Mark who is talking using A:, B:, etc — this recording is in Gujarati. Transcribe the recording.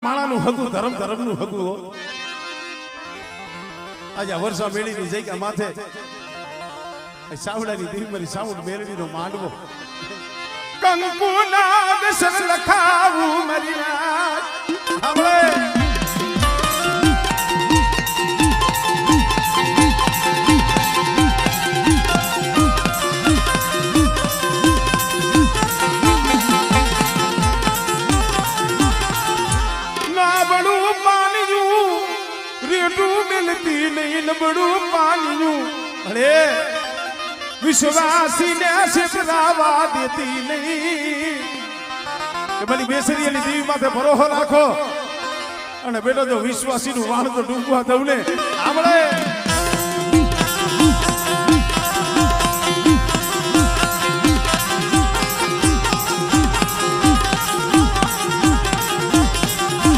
A: માણાનું હગું ધર્મનું હગું આજે વર્ષા મેળીની જગ્યા માથે સાવડાની દીકરી સાઉન્ડ મેળવીનો માંડવો કંકુ નાગ સર લખાવું મારી રાત આપણે બડું પાણીનું અરે વિશ્વાસી ને છેતરાવા દેતી નહીં કે બધી બેસરીની દેવી માથે ભરોસો રાખો અને બેટો જો વિશ્વાસી નું વાણ તો ડૂબવા દઉં ને આપણે